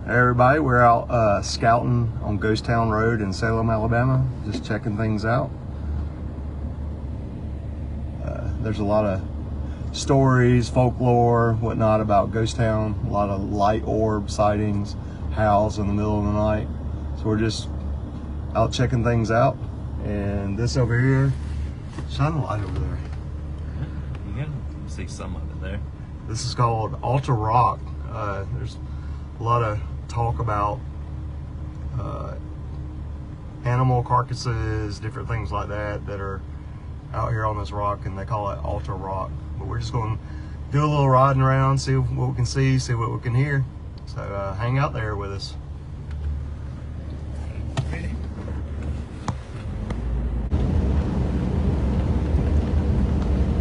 Hey everybody, we're out scouting on Ghost Town Road in Salem, Alabama, just checking things out. There's a lot of stories, folklore, whatnot about Ghost Town, a lot of light orb sightings, howls in the middle of the night. So we're just out checking things out. And this over here, shine the light over there. You can see some of it there. This is called Altar Rock. There's a lot of talk about animal carcasses, different things like that that are out here on this rock, and they call it Altar Rock. But we're just going to do a little riding around, see what we can see what we can hear. So hang out there with us.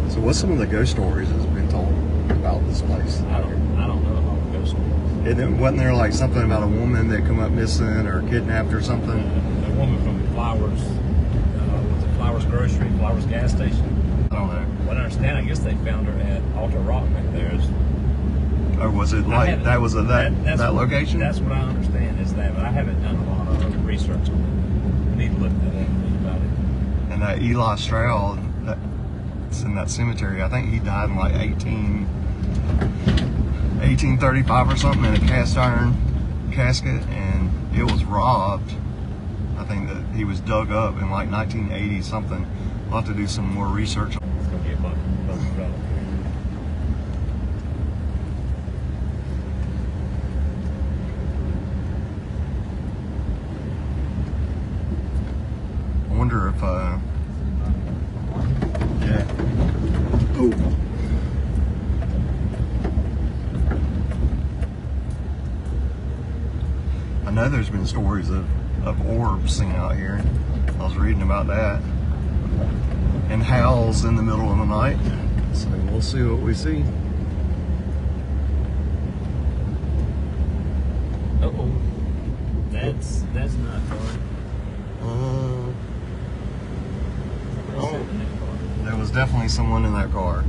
So what's some of the ghost stories that's been told about this place? I don't know about ghost stories. And then wasn't there like something about a woman that come up missing or kidnapped or something? A woman from Flowers, was it Flowers Grocery, Flowers gas station? I don't know. What I understand, I guess they found her at Altar Rock back there. Or was it like that was that location? That's what I understand is that, but I haven't done a lot of research on it. I need to look that up and read about it. And that Eli Stroud, that's in that cemetery. I think he died in like 1835 or something in a cast iron casket, and it was robbed. I think that he was dug up in like 1980 something. We'll have to do some more research. It's gonna be a bunch of trouble. I wonder if yeah. Oh. I know there's been stories of orbs seen out here. I was reading about that. And howls in the middle of the night. So we'll see what we see. Uh-oh. That's not fun. There was definitely someone in that car.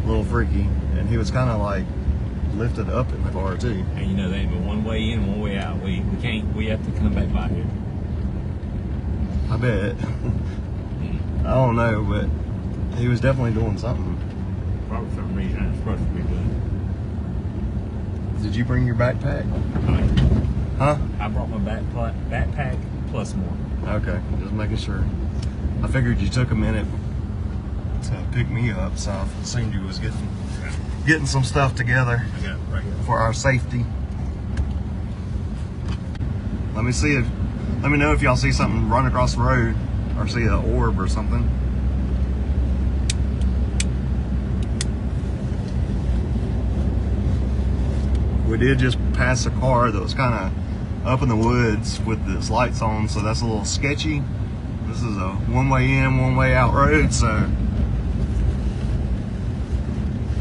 A little freaky. And he was kind of like lifted up in the car too. And you know, they ain't but one way in, one way out. We have to come back by here. I bet. I don't know, but he was definitely doing something. Probably for some reason, it's supposed to be good. Did you bring your backpack? Huh? I brought my backpack plus more. Okay, just making sure. I figured you took a minute to pick me up, so I assumed you was getting some stuff together. I got it right here. For our safety. Let me know if y'all see something run across the road or see an orb or something. We did just pass a car that was kind of up in the woods with its lights on, so that's a little sketchy. This is a one-way in, one-way out road, so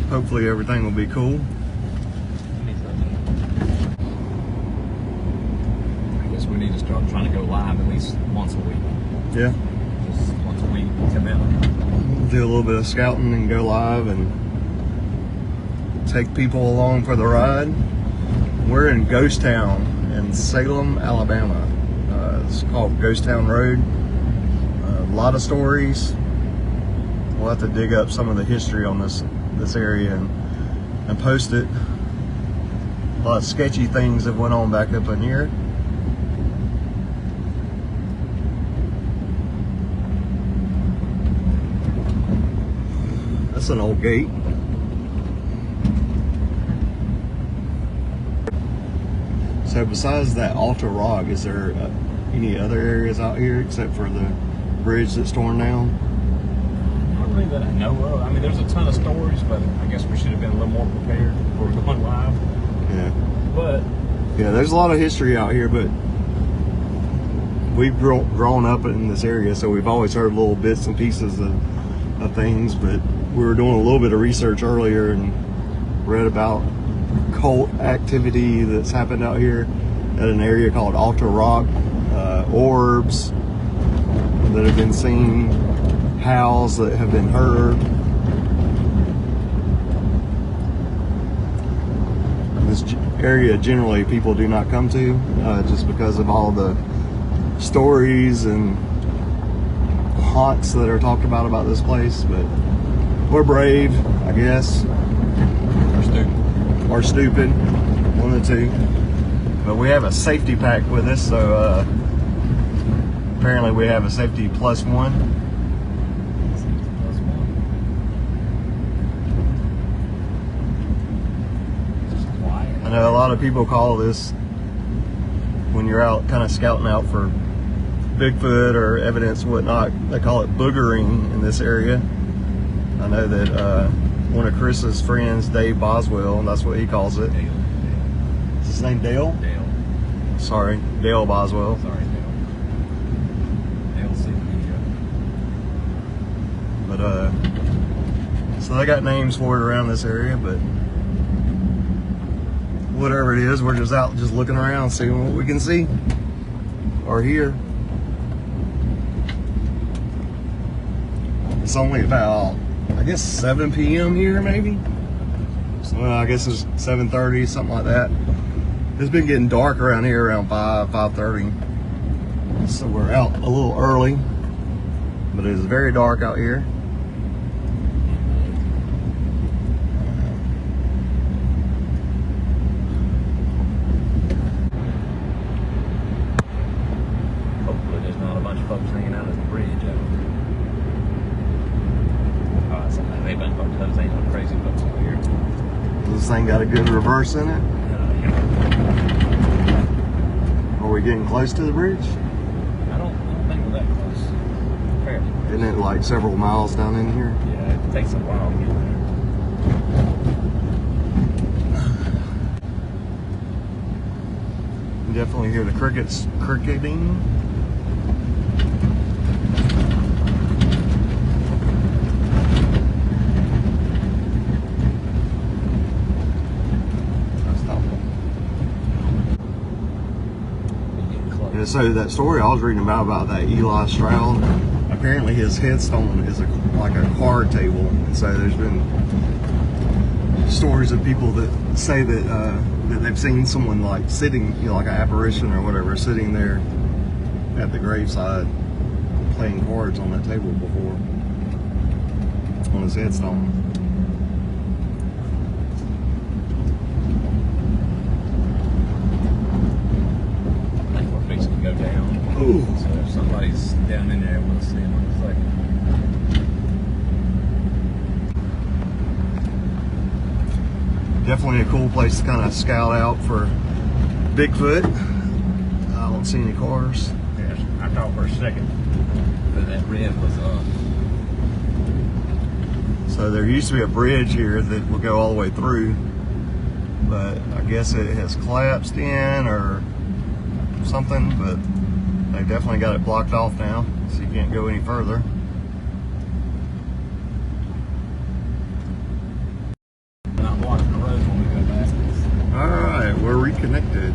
hopefully everything will be cool. I guess we need to start trying to go live at least once a week. Yeah. Just once a week, come out. Do a little bit of scouting and go live and take people along for the ride. We're in Ghost Town in Salem, Alabama. It's called Ghost Town Road. A lot of stories. We'll have to dig up some of the history on this area and post it. A lot of sketchy things that went on back up in here. That's an old gate. So besides that Altar Rock, is there any other areas out here except for the bridge that's torn down? Not really that I know of. I mean, there's a ton of stories, but I guess we should have been a little more prepared before going live. Yeah. But yeah, there's a lot of history out here, but we've grown up in this area, so we've always heard little bits and pieces of things. But we were doing a little bit of research earlier and read about cult activity that's happened out here at an area called Altar Rock. Orbs that have been seen, howls that have been heard. This area generally people do not come to, just because of all the stories and haunts that are talked about this place. But we're brave, I guess. Or stupid, one of the two. But we have a safety pack with us, so apparently we have a safety +1. I know a lot of people call this, when you're out kind of scouting out for Bigfoot or evidence and whatnot, they call it boogering in this area. I know that one of Chris's friends, Dave Boswell, and that's what he calls it. Dale. Is his name Dale? Dale. Sorry, Dale Boswell. Sorry, Dale. Dale C. But so they got names for it around this area, but whatever it is, we're just out just looking around, seeing what we can see or hear. It's only about, I guess, 7 p.m. here, maybe. So I guess it's 7:30, something like that. It's been getting dark around here around 5:30. So we're out a little early, but it is very dark out here. Hopefully there's not a bunch of folks hanging out at the bridge out there. Oh, it's like they've been fucked up. Ain't no crazy folks out here. This thing got a good reverse in it. Are we getting close to the bridge? I don't think we're that close. Fairly. Isn't it like several miles down in here? Yeah, it takes a while to get there. You definitely hear the crickets cricketing. Yeah, so that story I was reading about that Eli Stroud, apparently his headstone is like a card table, and so there's been stories of people that say that that they've seen someone like sitting, you know, like an apparition or whatever, sitting there at the graveside playing cards on that table before, on his headstone. Go down. Ooh. So if somebody's down in there, we'll see them in a second. Definitely a cool place to kind of scout out for Bigfoot. I don't see any cars. Yeah, I thought for a second that red was up. So there used to be a bridge here that would go all the way through, but I guess it has collapsed in or something, but they definitely got it blocked off now, so you can't go any further. Not blocking the road when we go back. Alright, we're reconnected.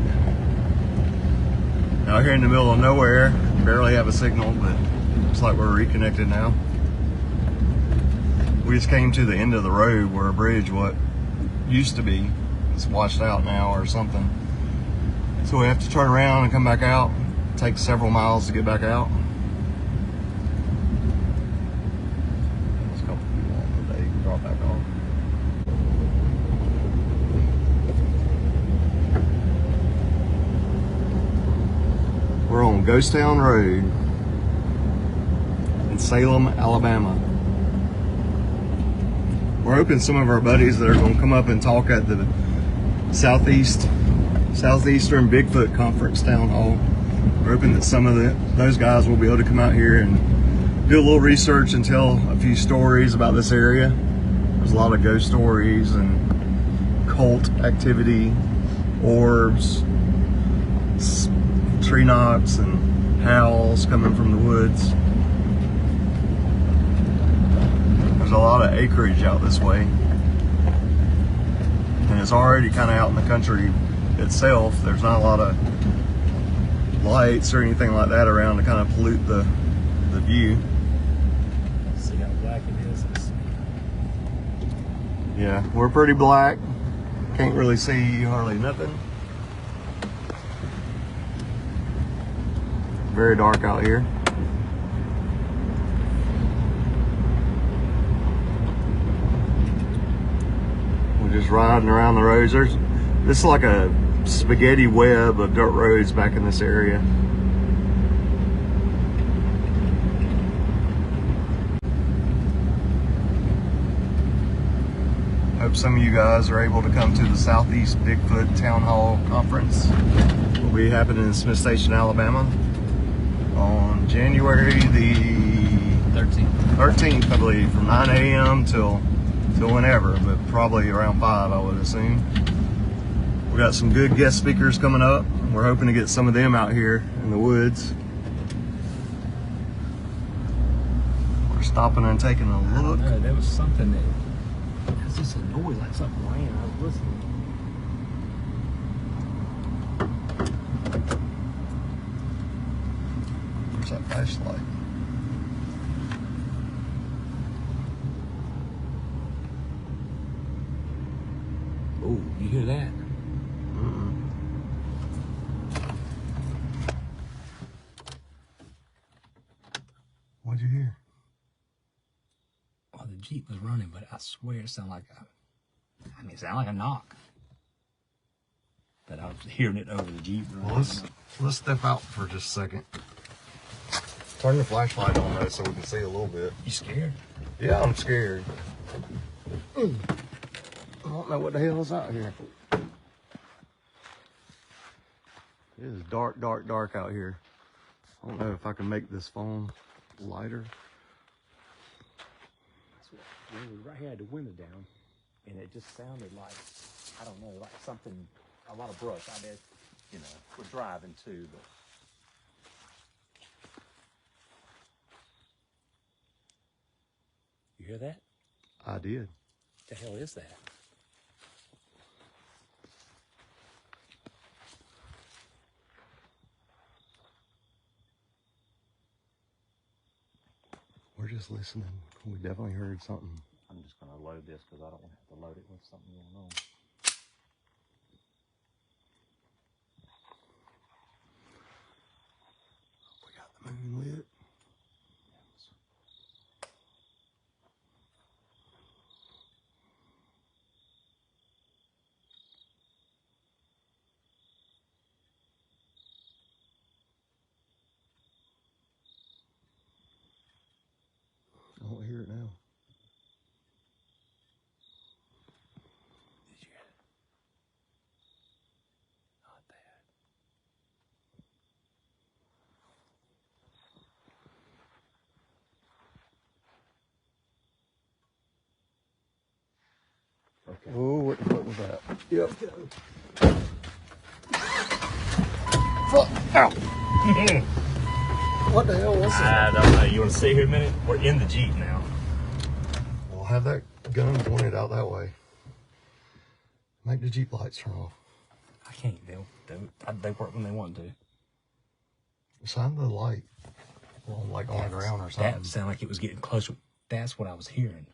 Out here in the middle of nowhere, barely have a signal, but looks like we're reconnected now. We just came to the end of the road where a bridge, what used to be, it's washed out now or something. So we have to turn around and come back out. It takes several miles to get back out. There's a couple people on the day drop back off. We're on Ghost Town Road in Salem, Alabama. We're hoping some of our buddies that are going to come up and talk at the Southeastern Bigfoot Conference Town Hall. We're hoping that some of those guys will be able to come out here and do a little research and tell a few stories about this area. There's a lot of ghost stories and cult activity, orbs, tree knocks, and howls coming from the woods. There's a lot of acreage out this way, and it's already kind of out in the country itself. There's not a lot of lights or anything like that around to kind of pollute the view. See how black it is. Yeah, we're pretty black. Can't really see hardly nothing. Very dark out here. We're just riding around the roads. This is like a spaghetti web of dirt roads back in this area. Hope some of you guys are able to come to the Southeast Bigfoot Town Hall Conference. It will be happening in Smith Station, Alabama on January the 13th, I believe, from 9 a.m. till whenever, but probably around 5, I would assume. We got some good guest speakers coming up. We're hoping to get some of them out here in the woods. We're stopping and taking a look. No, there was something that, it's just a noise like something ran. I was listening. Where's that flashlight? Oh, you hear that? What'd you hear? Well, the Jeep was running, but I swear it sounded like it sounded like a knock. But I was hearing it over the Jeep running. Well, let's step out for just a second. Turn the flashlight on though so we can see a little bit. You scared? Yeah, I'm scared. I don't know what the hell is out here. It is dark, dark, dark out here. I don't know if I can make this phone lighter. We right here had the window down, and it just sounded like, I don't know, like something, a lot of brush. I bet, you know, we're driving too, but. You hear that? I did. What the hell is that? We're just listening. We definitely heard something. I'm just going to load this because I don't want to have to load it with something going on. We got the moon lit. I don't hear it now. Did you hear it? Not bad. Okay. Oh, what the fuck was that? Yep. Fuck! Ow! What the hell was that? I don't know. You want to stay here a minute? We're in the Jeep now. We'll have that gun pointed out that way. Make the Jeep lights turn off. I can't. They work when they want to. Shine the light. Well, like on the ground or something. That sounded like it was getting closer. That's what I was hearing.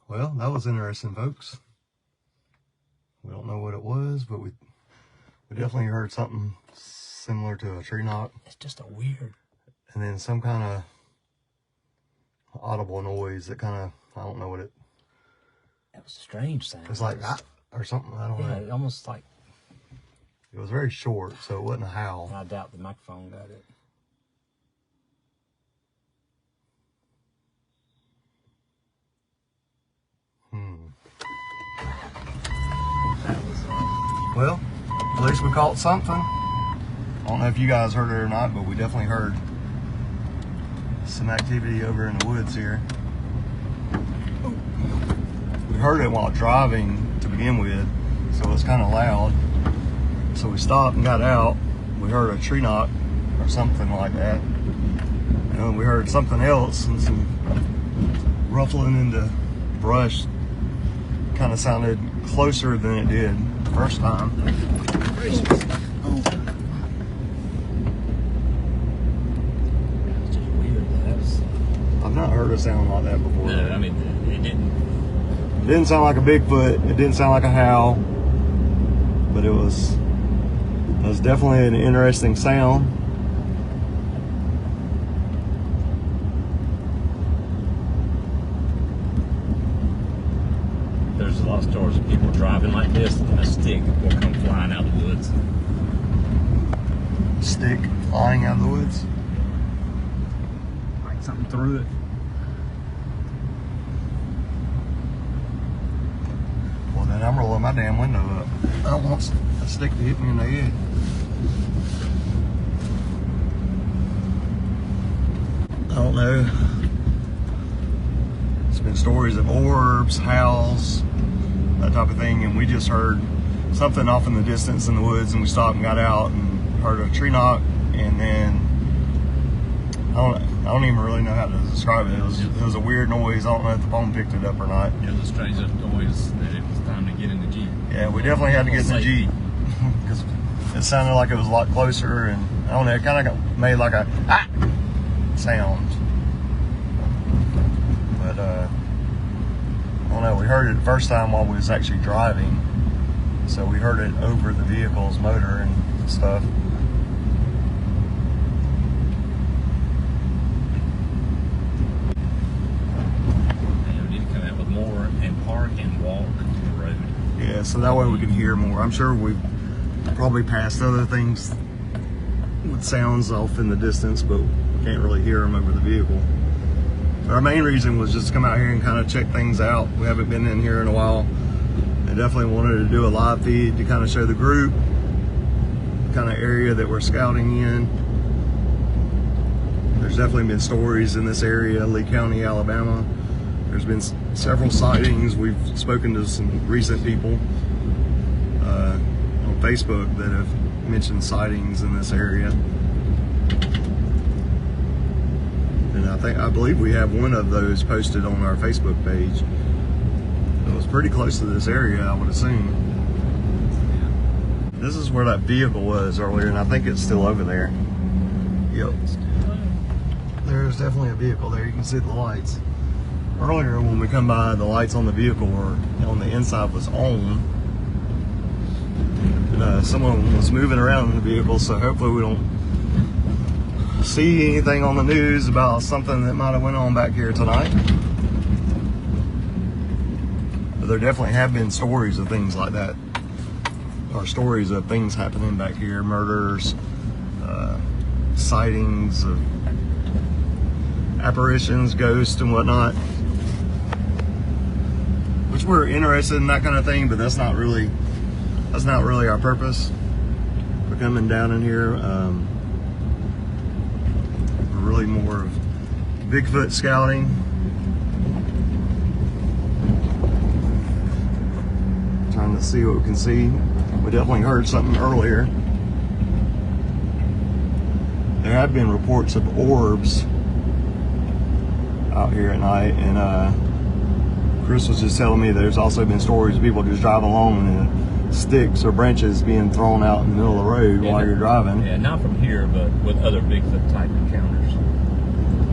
Well, that was interesting, folks. We don't know what it was, but we definitely heard something similar to a tree knock. It's just a weird. And then some kind of audible noise that kind of, I don't know what it. That was a strange sound. It was like that or something. I don't know. Yeah, almost like. It was very short, so it wasn't a howl. I doubt the microphone got it. Well, at least we caught something. I don't know if you guys heard it or not, but we definitely heard some activity over in the woods here. We heard it while driving to begin with, so it's kind of loud. So we stopped and got out. We heard a tree knock or something like that. And we heard something else and some ruffling in the brush kind of sounded closer than it did the first time. Oh. It's just weird. I've not heard a sound like that before. No, I mean, it didn't. It didn't sound like a Bigfoot. It didn't sound like a howl. But it was definitely an interesting sound. There's a lot of stories of people driving like this and a stick will come flying out of the woods. Stick flying out of the woods. Like something through it. Well, then I'm rolling my damn window up. I don't want a stick to hit me in the head. I don't know. It's been stories of orbs, howls, that type of thing, and we just heard something off in the distance in the woods, and we stopped and got out and heard a tree knock, and then I don't even really know how to describe it. It was a weird noise. I don't know if the phone picked it up or not. It was a strange noise that it was time to get in the Jeep. Yeah, we definitely had to get in the Jeep because it sounded like it was a lot closer, and I don't know, it kind of made like a ah sound. But I don't know, we heard it the first time while we was actually driving, so we heard it over the vehicle's motor and stuff. Park and walk the road. Yeah, so that way we can hear more. I'm sure we've probably passed other things with sounds off in the distance, but we can't really hear them over the vehicle. But our main reason was just to come out here and kind of check things out. We haven't been in here in a while. I definitely wanted to do a live feed to kind of show the group the kind of area that we're scouting in. There's definitely been stories in this area, Lee County, Alabama. There's been several sightings. We've spoken to some recent people on Facebook that have mentioned sightings in this area. And I believe we have one of those posted on our Facebook page. It was pretty close to this area, I would assume. This is where that vehicle was earlier, and I think it's still over there. Yep. There's definitely a vehicle there. You can see the lights. Earlier when we come by, the lights on the vehicle were on the inside was on. And, someone was moving around in the vehicle, so hopefully we don't see anything on the news about something that might have went on back here tonight. But there definitely have been stories of things like that, or stories of things happening back here, murders, sightings of apparitions, ghosts, and whatnot. Which we're interested in that kind of thing, but that's not really our purpose for coming down in here. We're really more of Bigfoot scouting. Trying to see what we can see. We definitely heard something earlier. There have been reports of orbs out here at night, and Chris was just telling me there's also been stories of people just driving along and sticks or branches being thrown out in the middle of the road while you're driving. Yeah, not from here, but with other Bigfoot type encounters.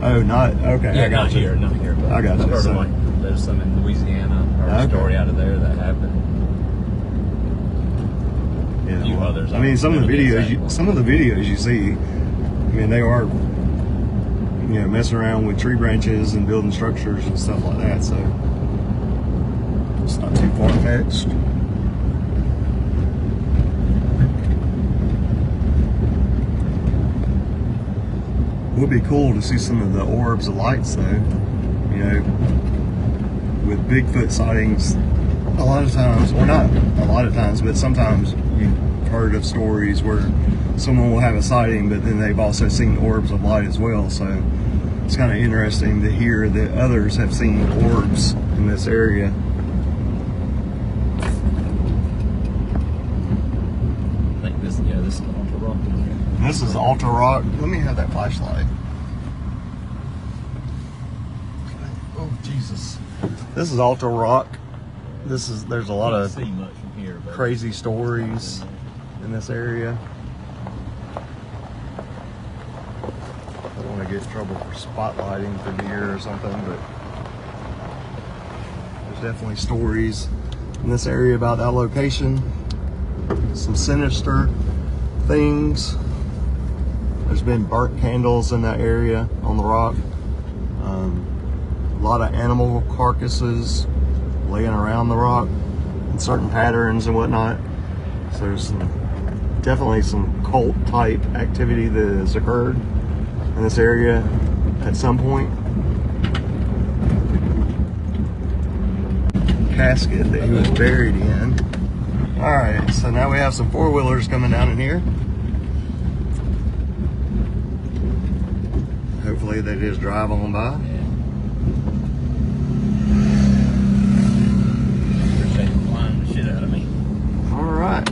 Oh, not okay. Yeah, I got not here, not here. But I got you. I've heard of, like, there's some in Louisiana, or a story out of there that happened. Yeah, a few others. I mean, some of the videos you see, I mean, they are, messing around with tree branches and building structures and stuff like that. So it's not too far-fetched. It would be cool to see some of the orbs of lights, though. With Bigfoot sightings, a lot of times, or not a lot of times, but sometimes you've heard of stories where someone will have a sighting, but then they've also seen orbs of light as well. So it's kind of interesting to hear that others have seen orbs in this area. I think this is Alta Rock. This is Alta Rock. Let me have that flashlight. Oh, Jesus. This is Alta Rock. there's a lot Can't of see much from here, but crazy stories in this area. I don't want to get in trouble for spotlighting for deer or something, but there's definitely stories in this area about that location. Some sinister things. There's been burnt candles in that area on the rock. A lot of animal carcasses laying around the rock in certain patterns and whatnot. So there's definitely some cult type activity that has occurred in this area at some point. Casket that he was buried in. All right, so now we have some four-wheelers coming down in here. Hopefully they just drive on by. appreciate you flying the shit out of me. All right.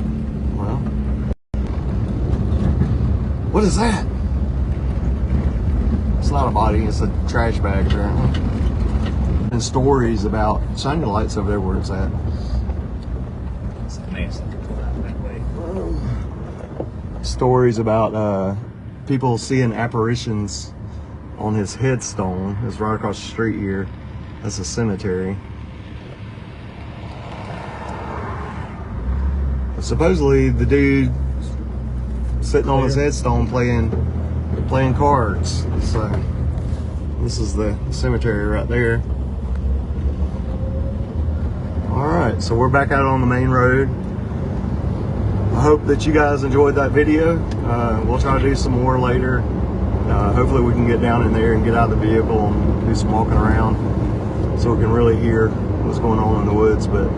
Well, what is that? It's not a body. It's a trash bag, apparently. And stories about shine your lights over there where it's at. It's a mess. I can pull out that way. Stories about people seeing apparitions on his headstone. It's right across the street here. That's a cemetery. But supposedly the dude sitting on his headstone playing cards. So this is the cemetery right there. All right, so we're back out on the main road. I hope that you guys enjoyed that video. We'll try to do some more later. Hopefully we can get down in there and get out of the vehicle and do some walking around so we can really hear what's going on in the woods. But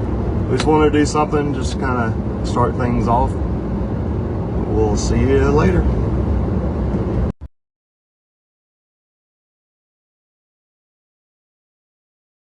we just want to do something just to kind of start things off. We'll see you later.